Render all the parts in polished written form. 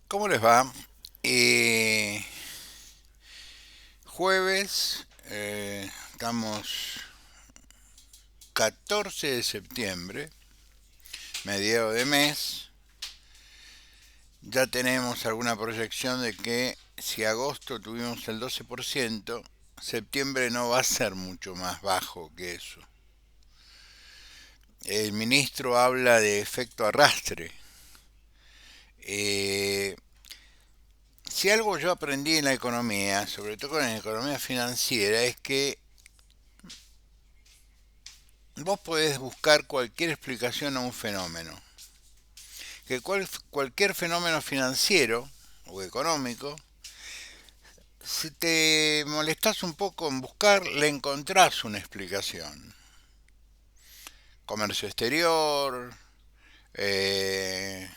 ¿Cómo les va? Jueves, estamos 14 de septiembre, mediado de mes. Ya tenemos alguna proyección de que si agosto tuvimos el 12%, septiembre no va a ser mucho más bajo que eso. El ministro habla de efecto arrastre. Eh, si algo yo aprendí en la economía, sobre todo en la economía financiera, es que vos podés buscar cualquier explicación a un fenómeno. Que cualquier fenómeno financiero o económico, si te molestás un poco en buscar, le encontrás una explicación. Comercio exterior, eh,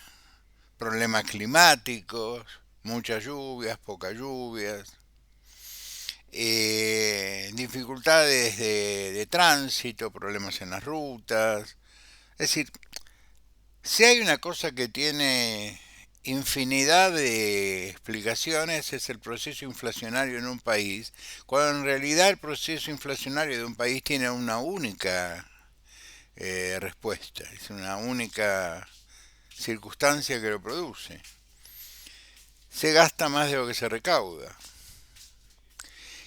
problemas climáticos, muchas lluvias, pocas lluvias, dificultades de tránsito, problemas en las rutas. Es decir, si hay una cosa que tiene infinidad de explicaciones es el proceso inflacionario en un país, cuando en realidad el proceso inflacionario de un país tiene una única respuesta, es una única circunstancia que lo produce. Se gasta más de lo que se recauda.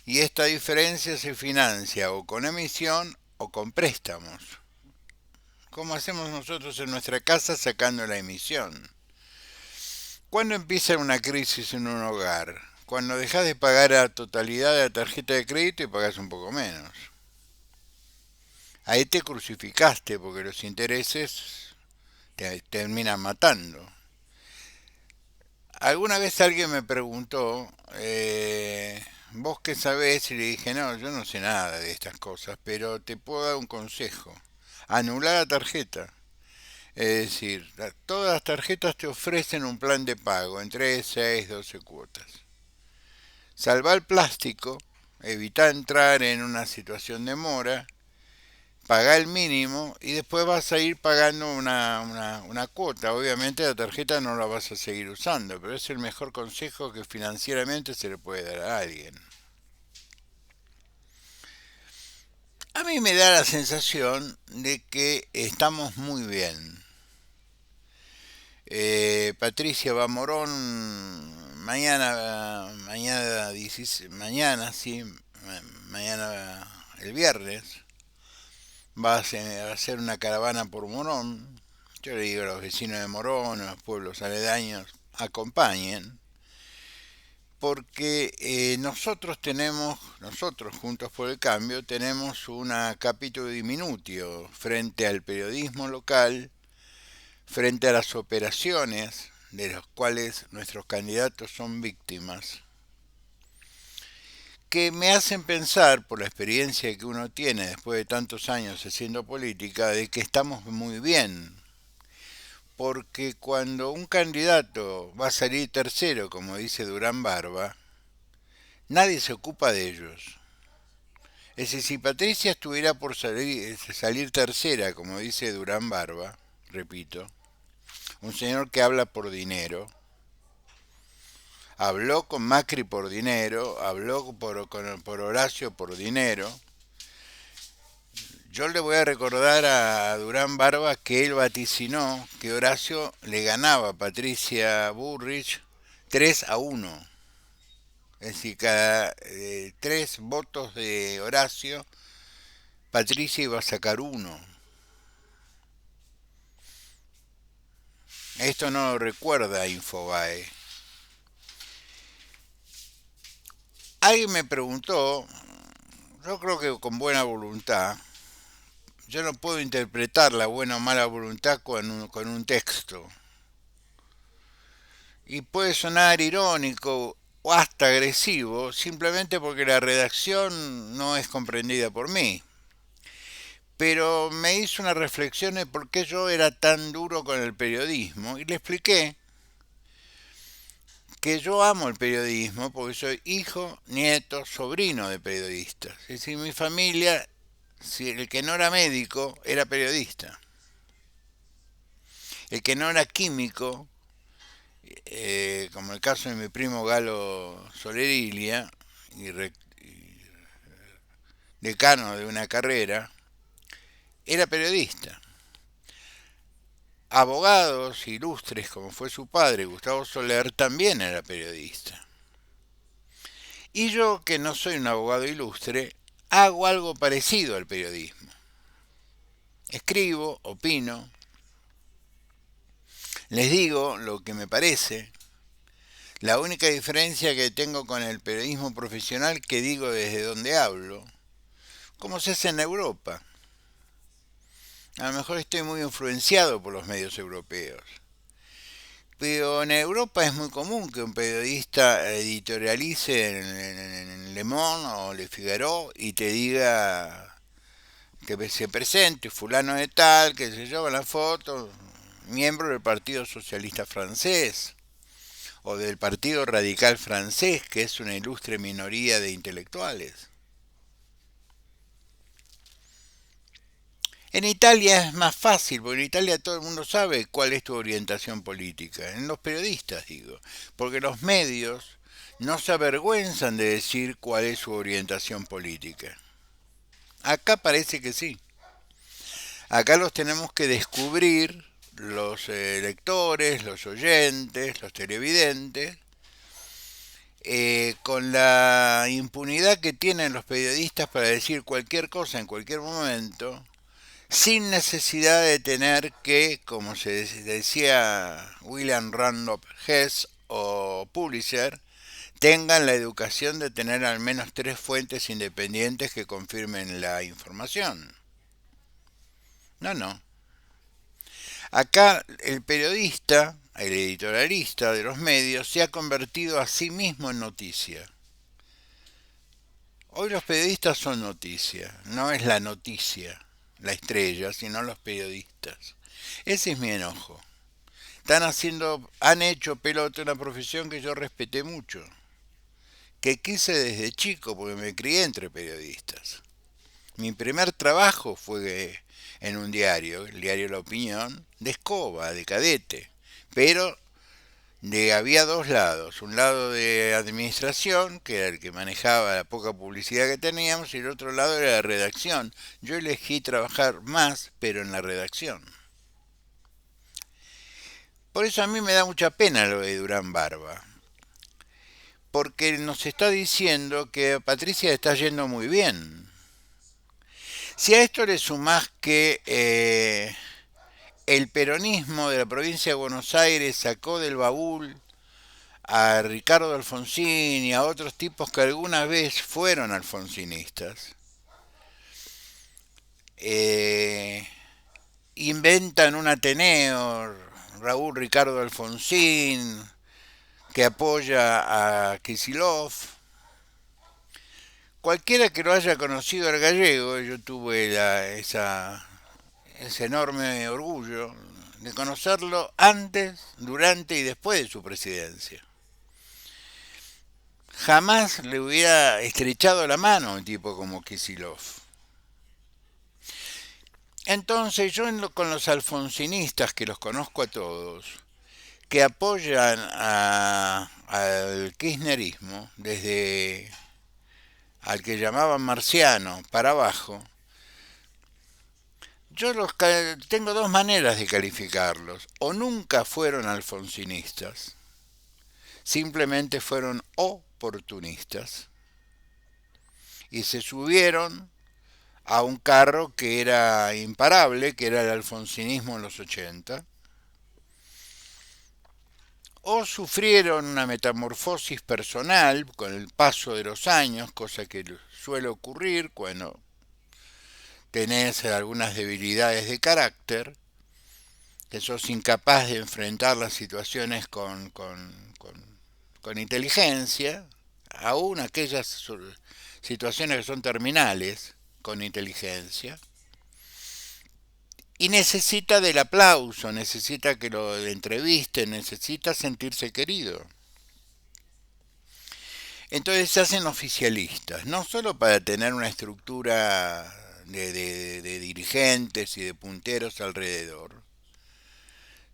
Y esta diferencia se financia o con emisión o con préstamos. ¿Cómo hacemos nosotros en nuestra casa sacando la emisión? ¿Cuándo empieza una crisis en un hogar? Cuando dejas de pagar la totalidad de la tarjeta de crédito y pagas un poco menos. Ahí te crucificaste porque los intereses te terminan matando. Alguna vez alguien me preguntó, ¿vos qué sabés? Y le dije, no, yo no sé nada de estas cosas, pero te puedo dar un consejo. Anular la tarjeta. Es decir, todas las tarjetas te ofrecen un plan de pago en 3, 6, 12 cuotas. Salva el plástico, evita entrar en una situación de mora, paga el mínimo y después vas a ir pagando una cuota. Obviamente la tarjeta no la vas a seguir usando, pero es el mejor consejo que financieramente se le puede dar a alguien. A mí me da la sensación de que estamos muy bien. Patricia Bamorón, mañana, sí, mañana el viernes, va a hacer una caravana por Morón. Yo le digo a los vecinos de Morón, a los pueblos aledaños, acompañen, porque nosotros Juntos por el Cambio, tenemos una capítulo diminutio frente al periodismo local, frente a las operaciones de las cuales nuestros candidatos son víctimas, que me hacen pensar, por la experiencia que uno tiene después de tantos años haciendo política, de que estamos muy bien. Porque cuando un candidato va a salir tercero, como dice Durán Barba, nadie se ocupa de ellos. Es decir, si Patricia estuviera por salir tercera, como dice Durán Barba, repito, un señor que habla por dinero, habló con Macri por dinero, habló por Horacio por dinero. Yo le voy a recordar a Durán Barba que él vaticinó que Horacio le ganaba a Patricia Burrich 3-1. Es decir, cada 3 votos de Horacio, Patricia iba a sacar uno. Esto no lo recuerda Infobae. Alguien me preguntó, yo creo que con buena voluntad, yo no puedo interpretar la buena o mala voluntad con un texto. Y puede sonar irónico o hasta agresivo simplemente porque la redacción no es comprendida por mí. Pero me hizo una reflexión de por qué yo era tan duro con el periodismo y le expliqué que yo amo el periodismo porque soy hijo, nieto, sobrino de periodistas. Es decir, mi familia, si el que no era médico, era periodista. El que no era químico como el caso de mi primo Galo Solerilia, y decano de una carrera, era periodista. Abogados ilustres como fue su padre, Gustavo Soler, también era periodista. Y yo, que no soy un abogado ilustre, hago algo parecido al periodismo. Escribo, opino, les digo lo que me parece. La única diferencia que tengo con el periodismo profesional que digo desde donde hablo, como se hace en Europa. A lo mejor estoy muy influenciado por los medios europeos. Pero en Europa es muy común que un periodista editorialice en Le Monde o Le Figaro y te diga que se presente fulano de tal, que se lleva la foto, miembro del Partido Socialista Francés o del Partido Radical Francés, que es una ilustre minoría de intelectuales. En Italia es más fácil, porque en Italia todo el mundo sabe cuál es tu orientación política. En los periodistas, digo, porque los medios no se avergüenzan de decir cuál es su orientación política. Acá parece que sí. Acá los tenemos que descubrir los lectores, los oyentes, los televidentes, con la impunidad que tienen los periodistas para decir cualquier cosa en cualquier momento, sin necesidad de tener que, como se decía William Randolph Hearst o Pulitzer, tengan la educación de tener al menos tres fuentes independientes que confirmen la información. No, no. Acá el periodista, el editorialista de los medios, se ha convertido a sí mismo en noticia. Hoy los periodistas son noticia, no es la noticia, la estrella, sino los periodistas. Ese es mi enojo. Han hecho pelota una profesión que yo respeté mucho, que quise desde chico porque me crié entre periodistas. Mi primer trabajo fue en un diario, el diario La Opinión, de escoba, de cadete, pero había dos lados, un lado de administración, que era el que manejaba la poca publicidad que teníamos, y el otro lado era la redacción. Yo elegí trabajar más, pero en la redacción. Por eso a mí me da mucha pena lo de Durán Barba, porque nos está diciendo que a Patricia está yendo muy bien. Si a esto le sumás que el peronismo de la provincia de Buenos Aires sacó del baúl a Ricardo Alfonsín y a otros tipos que alguna vez fueron alfonsinistas, eh, inventan un Ateneo, Raúl Ricardo Alfonsín, que apoya a Kicillof. Cualquiera que lo haya conocido al gallego, yo tuve ese enorme orgullo de conocerlo antes, durante y después de su presidencia. Jamás le hubiera estrechado la mano a un tipo como Kicillof. Entonces yo con los alfonsinistas, que los conozco a todos, que apoyan al kirchnerismo, desde al que llamaban marciano para abajo, tengo dos maneras de calificarlos. O nunca fueron alfonsinistas, simplemente fueron oportunistas y se subieron a un carro que era imparable, que era el alfonsinismo en los 80, o sufrieron una metamorfosis personal con el paso de los años, cosa que suele ocurrir cuando tenés algunas debilidades de carácter, que sos incapaz de enfrentar las situaciones con inteligencia, aún aquellas situaciones que son terminales, con inteligencia, y necesita del aplauso, necesita que lo entrevisten, necesita sentirse querido. Entonces se hacen oficialistas, no solo para tener una estructura de dirigentes y de punteros alrededor,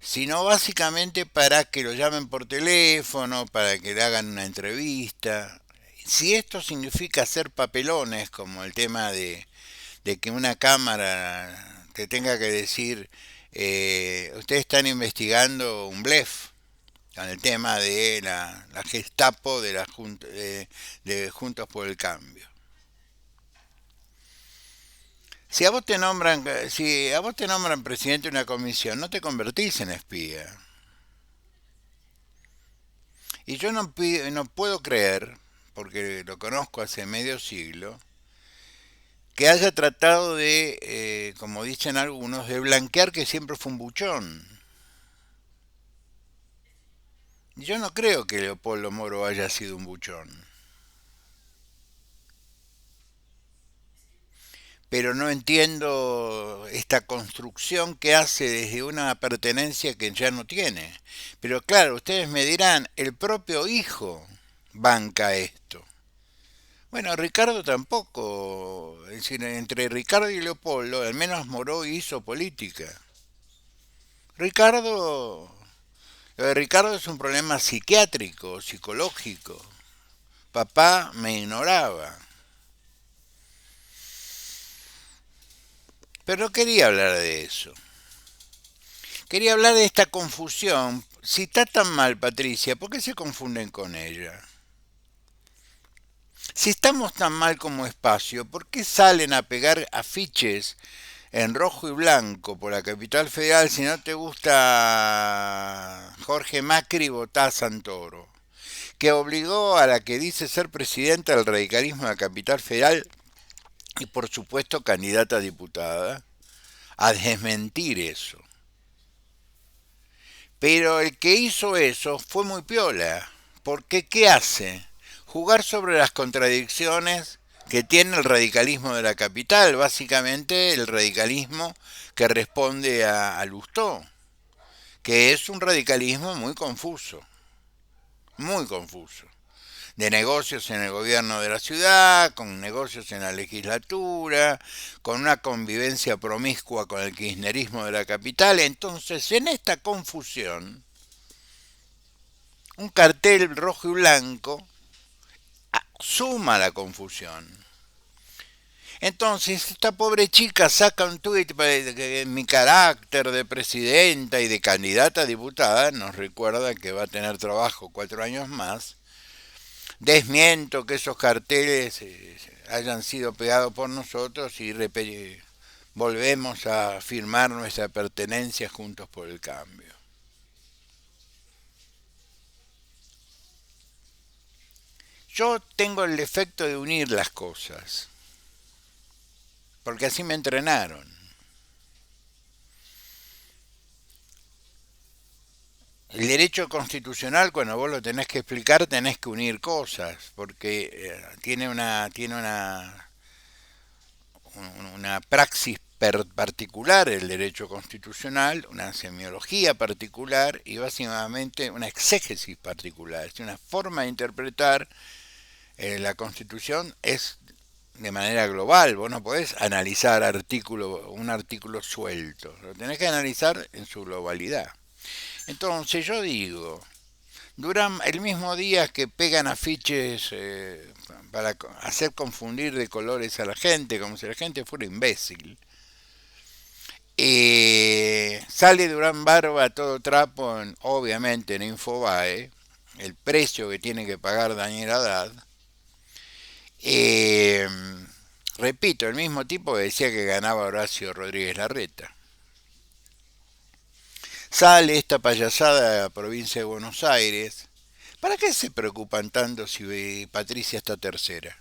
sino básicamente para que lo llamen por teléfono, para que le hagan una entrevista. Si esto significa hacer papelones, como el tema de que una cámara te tenga que decir, ustedes están investigando un blef, con el tema de la Gestapo de Juntos por el Cambio. Si a vos te nombran presidente de una comisión, no te convertís en espía. Y yo no puedo creer, porque lo conozco hace medio siglo, que haya tratado de, como dicen algunos, de blanquear que siempre fue un buchón. Yo no creo que Leopoldo Moro haya sido un buchón, pero no entiendo esta construcción que hace desde una pertenencia que ya no tiene. Pero claro, ustedes me dirán, el propio hijo banca esto. Bueno, Ricardo tampoco. Es decir, entre Ricardo y Leopoldo, al menos Moró hizo política. Ricardo, lo de Ricardo es un problema psiquiátrico, psicológico. Papá me ignoraba. Pero no quería hablar de eso. Quería hablar de esta confusión. Si está tan mal, Patricia, ¿por qué se confunden con ella? Si estamos tan mal como espacio, ¿por qué salen a pegar afiches en rojo y blanco por la capital federal? Si no te gusta Jorge Macri, votá a Santoro, que obligó a la que dice ser presidenta del radicalismo de la capital federal y por supuesto candidata a diputada a desmentir eso. Pero el que hizo eso fue muy piola, porque ¿qué hace? Jugar sobre las contradicciones que tiene el radicalismo de la capital, básicamente el radicalismo que responde a Lustó, que es un radicalismo muy confuso, de negocios en el gobierno de la ciudad, con negocios en la legislatura, con una convivencia promiscua con el kirchnerismo de la capital. Entonces, en esta confusión, un cartel rojo y blanco suma la confusión. Entonces, esta pobre chica saca un tuit que en mi carácter de presidenta y de candidata a diputada nos recuerda que va a tener trabajo 4 años más. Desmiento que esos carteles hayan sido pegados por nosotros y volvemos a firmar nuestra pertenencia juntos por el cambio. Yo tengo el defecto de unir las cosas, porque así me entrenaron. El derecho constitucional, cuando vos lo tenés que explicar, tenés que unir cosas, porque tiene una praxis particular el derecho constitucional, una semiología particular y básicamente una exégesis particular. Es una forma de interpretar la Constitución es de manera global. Vos no podés analizar un artículo suelto, lo tenés que analizar en su globalidad. Entonces yo digo, duran el mismo día que pegan afiches para hacer confundir de colores a la gente, como si la gente fuera imbécil. Sale Durán Barba a todo trapo, obviamente en Infobae, el precio que tiene que pagar Daniel Haddad. Eh, Repito, el mismo tipo que decía que ganaba Horacio Rodríguez Larreta. Sale esta payasada de la provincia de Buenos Aires. ¿Para qué se preocupan tanto si Patricia está tercera?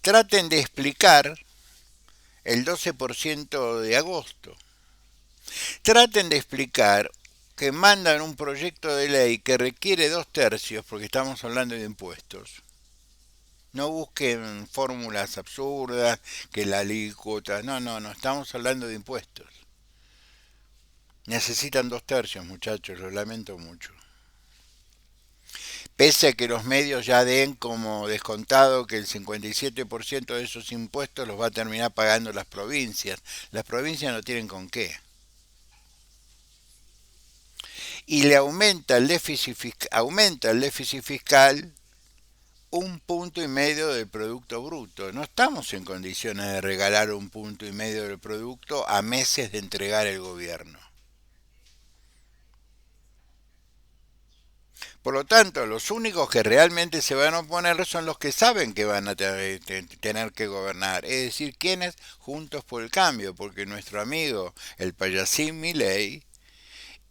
Traten de explicar el 12% de agosto. Traten de explicar que mandan un proyecto de ley que requiere 2 tercios, porque estamos hablando de impuestos. No busquen fórmulas absurdas, que la alícuota. No, no, no, estamos hablando de impuestos. Necesitan 2 tercios, muchachos, lo lamento mucho. Pese a que los medios ya den como descontado que el 57% de esos impuestos los va a terminar pagando las provincias. Las provincias no tienen con qué. Y le aumenta el déficit fiscal 1,5 puntos del Producto Bruto. No estamos en condiciones de regalar 1,5 puntos del producto a meses de entregar el gobierno. Por lo tanto, los únicos que realmente se van a oponer son los que saben que van a tener que gobernar, es decir, quienes Juntos por el Cambio, porque nuestro amigo el payasín Milei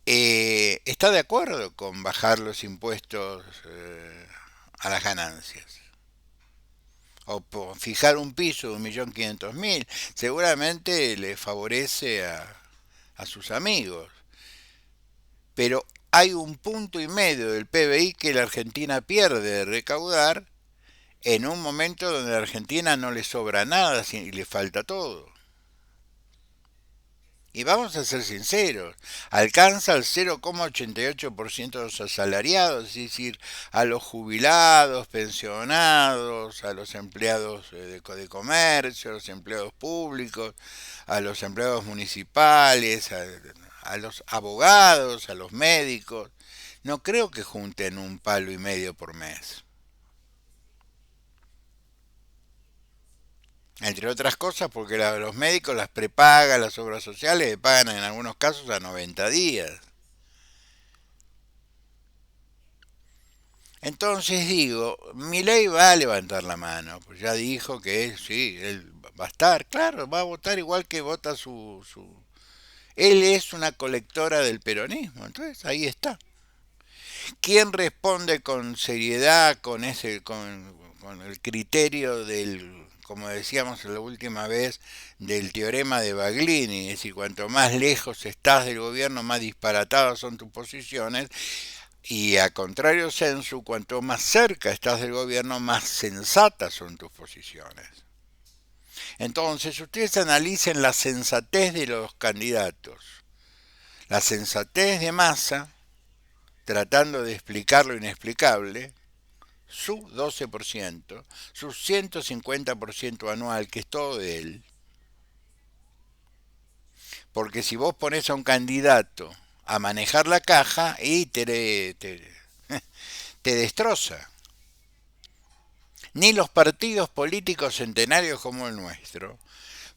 está de acuerdo con bajar los impuestos a las ganancias o por fijar un piso de 1.500.000, seguramente le favorece a sus amigos, pero hay 1,5 puntos del PBI que la Argentina pierde de recaudar en un momento donde a la Argentina no le sobra nada y le falta todo. Y vamos a ser sinceros, alcanza el 0,88% de los asalariados, es decir, a los jubilados, pensionados, a los empleados de comercio, a los empleados públicos, a los empleados municipales, a los abogados, a los médicos. No creo que junten 1,5 palos por mes. Entre otras cosas porque los médicos las prepagan, las obras sociales le pagan en algunos casos a 90 días. Entonces digo, Milei va a levantar la mano, pues ya dijo que sí, él va a estar, claro, va a votar igual que vota su. Él es una colectora del peronismo, entonces ahí está. ¿Quién responde con seriedad, con el criterio del, como decíamos la última vez, del teorema de Baglini? Es decir, cuanto más lejos estás del gobierno, más disparatadas son tus posiciones. Y a contrario sensu, cuanto más cerca estás del gobierno, más sensatas son tus posiciones. Entonces, ustedes analicen la sensatez de los candidatos. La sensatez de Massa, tratando de explicar lo inexplicable, su 12%, su 150% anual, que es todo de él. Porque si vos pones a un candidato a manejar la caja y te destroza. Ni los partidos políticos centenarios como el nuestro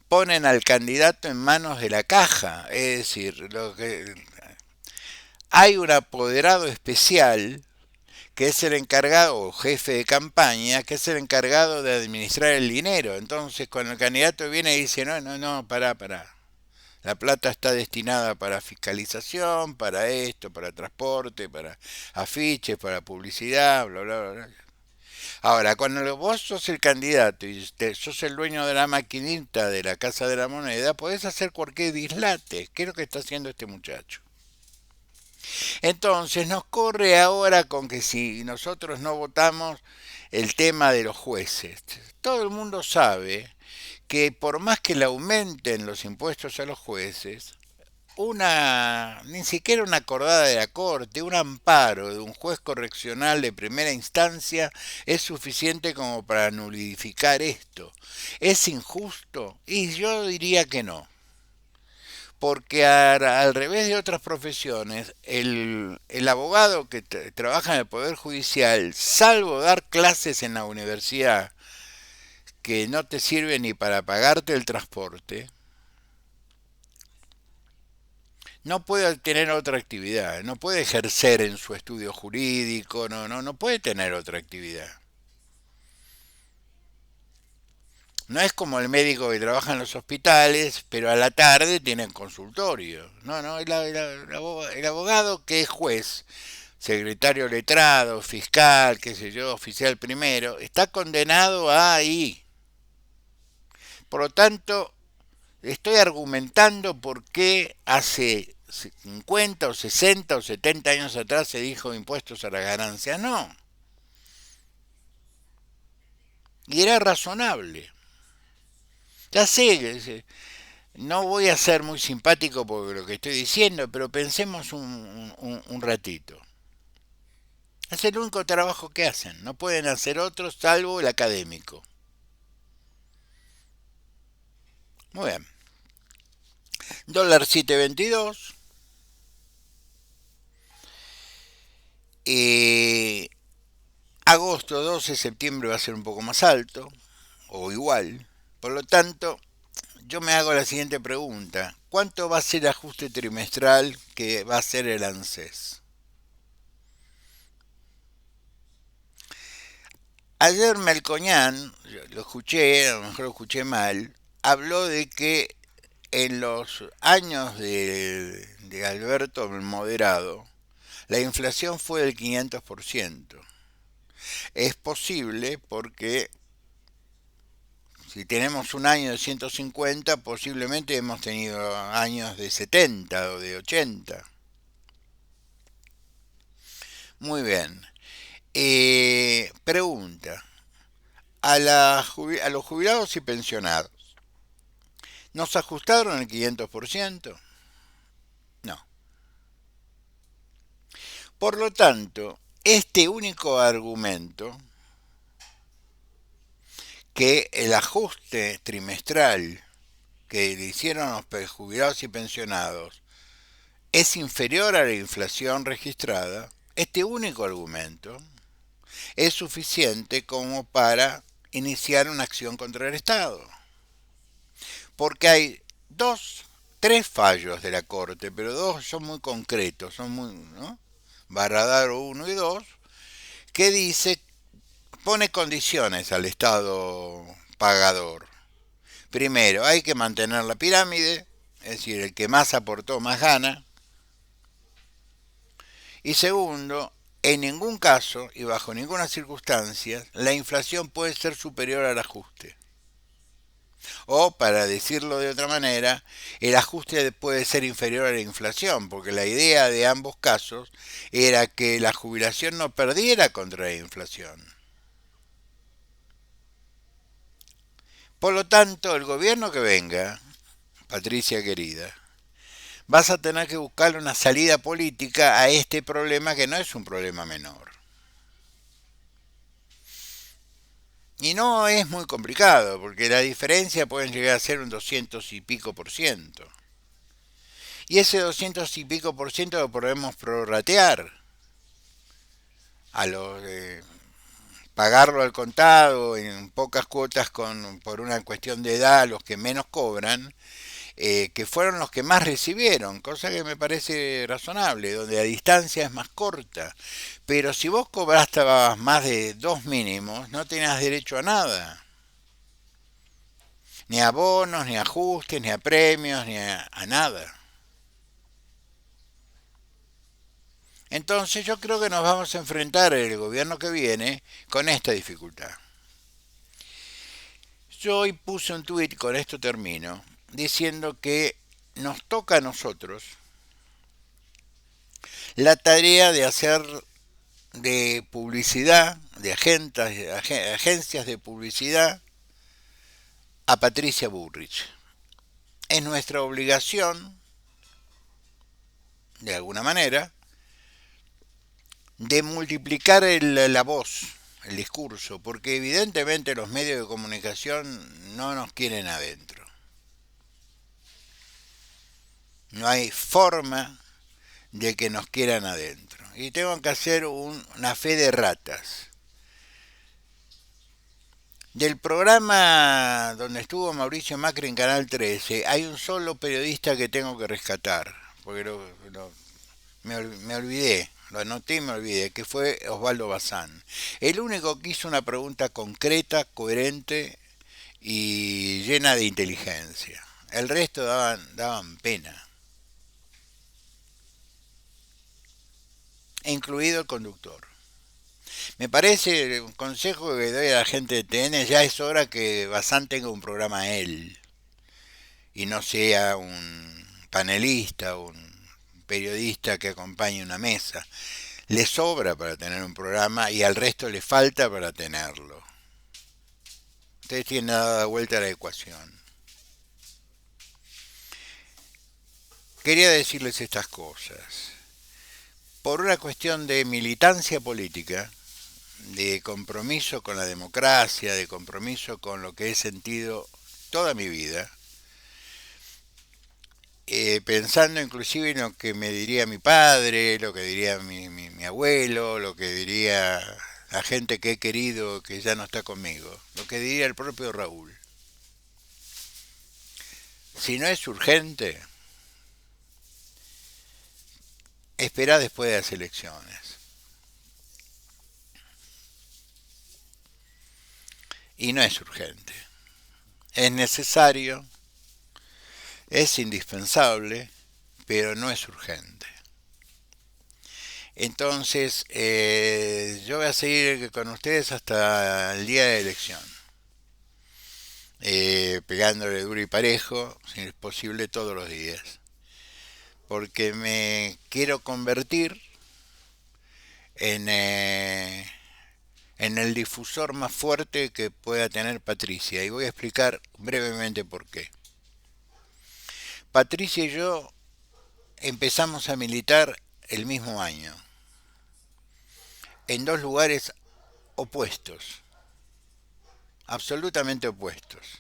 ponen al candidato en manos de la caja. Es decir, hay un apoderado especial que es el encargado, o jefe de campaña, que es el encargado de administrar el dinero. Entonces, cuando el candidato viene y dice, no, no, no, pará. La plata está destinada para fiscalización, para esto, para transporte, para afiches, para publicidad, bla, bla, bla. Ahora, cuando vos sos el candidato y sos el dueño de la maquinita de la Casa de la Moneda, podés hacer cualquier dislate, que es lo que está haciendo este muchacho. Entonces nos corre ahora con que si nosotros no votamos el tema de los jueces. Todo el mundo sabe que por más que le aumenten los impuestos a los jueces, ni siquiera una acordada de la Corte, un amparo de un juez correccional de primera instancia es suficiente como para nulificar esto. ¿Es injusto? Y yo diría que no. Porque al revés de otras profesiones, el abogado que trabaja en el Poder Judicial, salvo dar clases en la universidad que no te sirve ni para pagarte el transporte, no puede tener otra actividad, no puede ejercer en su estudio jurídico, no puede tener otra actividad. No es como el médico que trabaja en los hospitales, pero a la tarde tiene consultorio. No, el abogado que es juez, secretario letrado, fiscal, qué sé yo, oficial primero, está condenado a ahí. Por lo tanto, estoy argumentando por qué hace 50 o 60 o 70 años atrás se dijo impuestos a la ganancia. No. Y era razonable. Ya sé, no voy a ser muy simpático por lo que estoy diciendo, pero pensemos un ratito. Es el único trabajo que hacen. No pueden hacer otro salvo el académico. Muy bien. Dólar 7.22. Eh, agosto 12, septiembre va a ser un poco más alto. O igual. Por lo tanto, yo me hago la siguiente pregunta. ¿Cuánto va a ser el ajuste trimestral que va a hacer el ANSES? Ayer Melcoñán, lo escuché, a lo mejor lo escuché mal, habló de que en los años de Alberto el Moderado, la inflación fue del 500%. Es posible porque si tenemos un año de 150, posiblemente hemos tenido años de 70 o de 80. Muy bien. Pregunta. A los jubilados y pensionados, ¿nos ajustaron el 500%? No. Por lo tanto, este único argumento, que el ajuste trimestral que le hicieron a los jubilados y pensionados es inferior a la inflación registrada, este único argumento es suficiente como para iniciar una acción contra el Estado. Porque hay tres fallos de la Corte, pero dos son muy concretos, son muy, ¿no? Barradaro 1 y 2, que dice, pone condiciones al Estado pagador. Primero, hay que mantener la pirámide, es decir, el que más aportó más gana. Y segundo, en ningún caso y bajo ninguna circunstancia, la inflación puede ser superior al ajuste. O, para decirlo de otra manera, el ajuste puede ser inferior a la inflación, porque la idea de ambos casos era que la jubilación no perdiera contra la inflación. Por lo tanto, el gobierno que venga, Patricia querida, vas a tener que buscar una salida política a este problema que no es un problema menor. Y no es muy complicado, porque la diferencia puede llegar a ser un 200 y pico por ciento. Y ese 200 y pico por ciento lo podemos prorratear a los pagarlo al contado en pocas cuotas por una cuestión de edad los que menos cobran, que fueron los que más recibieron, cosa que me parece razonable, donde la distancia es más corta. Pero si vos cobraste más de dos mínimos, no tenías derecho a nada. Ni a bonos, ni a ajustes, ni a premios, ni a nada. Entonces yo creo que nos vamos a enfrentar el gobierno que viene con esta dificultad. Yo hoy puse un tuit, con esto termino, diciendo que nos toca a nosotros la tarea de hacer de publicidad, de agencias de publicidad a Patricia Bullrich. Es nuestra obligación, de alguna manera, de multiplicar la voz, el discurso, porque evidentemente los medios de comunicación no nos quieren adentro. No hay forma de que nos quieran adentro. Y tengo que hacer una fe de ratas. Del programa donde estuvo Mauricio Macri en Canal 13, hay un solo periodista que tengo que rescatar, porque me olvidé, lo anoté y me olvidé, que fue Osvaldo Bazán. El único que hizo una pregunta concreta, coherente y llena de inteligencia. El resto daban pena, incluido el conductor. Me parece, un consejo que doy a la gente de TN, ya es hora que Bazán tenga un programa él y no sea un panelista, un periodista que acompañe una mesa. Le sobra para tener un programa y al resto le falta para tenerlo. Ustedes tienen dado vuelta a la ecuación. Quería decirles estas cosas. por una cuestión de militancia política, de compromiso con la democracia, de compromiso con lo que he sentido toda mi vida, pensando inclusive en lo que me diría mi padre, lo que diría mi abuelo, lo que diría la gente que he querido que ya no está conmigo, lo que diría el propio Raúl. Si no es urgente, espera después de las elecciones. Y no es urgente. Es necesario, es indispensable, pero no es urgente. Entonces, yo voy a seguir con ustedes hasta el día de elección, pegándole duro y parejo, si es posible todos los días, porque me quiero convertir en, en el difusor más fuerte que pueda tener Patricia, y voy a explicar brevemente por qué. Patricia y yo empezamos a militar el mismo año, en dos lugares opuestos, absolutamente opuestos.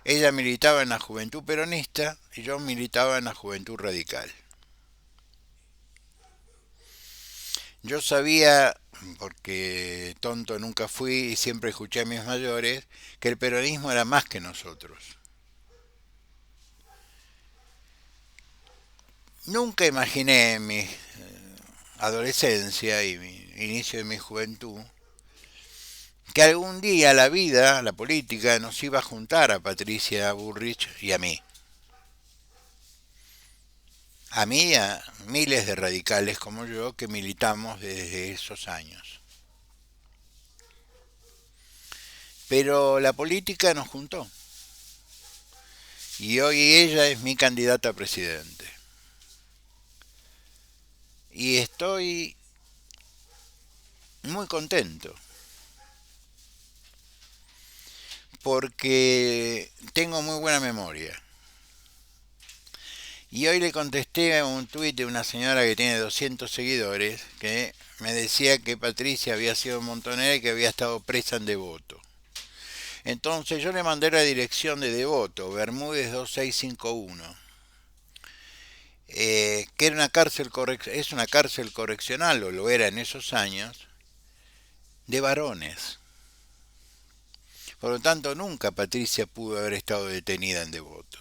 Ella militaba en la Juventud Peronista y yo militaba en la Juventud Radical. Yo sabía, porque tonto nunca fui y siempre escuché a mis mayores, que el peronismo era más que nosotros. Nunca imaginé en mi adolescencia y mi inicio de mi juventud que algún día la vida, la política, nos iba a juntar a Patricia Bullrich y a mí. A mí y a miles de radicales como yo que militamos desde esos años. Pero la política nos juntó y hoy ella es mi candidata a presidente. Y estoy muy contento porque tengo muy buena memoria. Y hoy le contesté a un tuit de una señora que tiene 200 seguidores que me decía que Patricia había sido montonera y que había estado presa en Devoto. Entonces yo le mandé la dirección de Devoto, Bermúdez 2651, que era una cárcel es una cárcel correccional, o lo era en esos años, de varones. Por lo tanto, nunca Patricia pudo haber estado detenida en Devoto.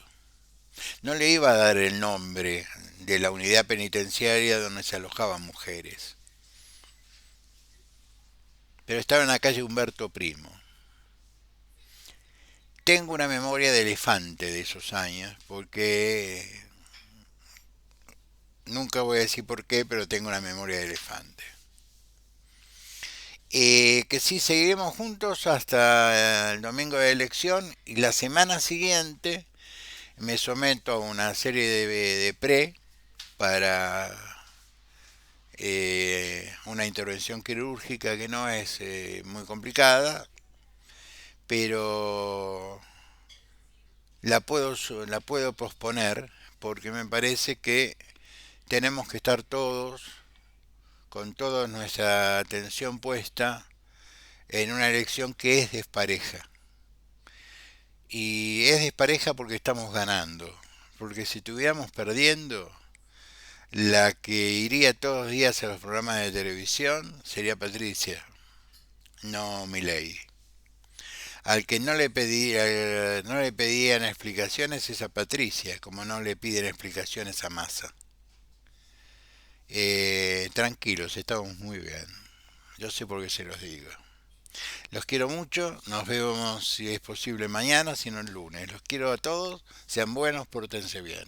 No le iba a dar el nombre de la unidad penitenciaria donde se alojaban mujeres, pero estaba en la calle Humberto Primo. Tengo una memoria de elefante de esos años, porque nunca voy a decir por qué, pero tengo una memoria de elefante. Que sí, seguiremos juntos hasta el domingo de elección y la semana siguiente me someto a una serie de pre para una intervención quirúrgica que no es muy complicada, pero la puedo posponer porque me parece que tenemos que estar todos con toda nuestra atención puesta en una elección que es despareja. Y es despareja porque estamos ganando. Porque si estuviéramos perdiendo, la que iría todos los días a los programas de televisión sería Patricia, no Milei. Al que no le pedían explicaciones es a Patricia, como no le piden explicaciones a Massa. Tranquilos, estamos muy bien. Yo sé por qué se los digo. Los quiero mucho, nos vemos si es posible mañana, si no el lunes. Los quiero a todos, sean buenos, pórtense bien.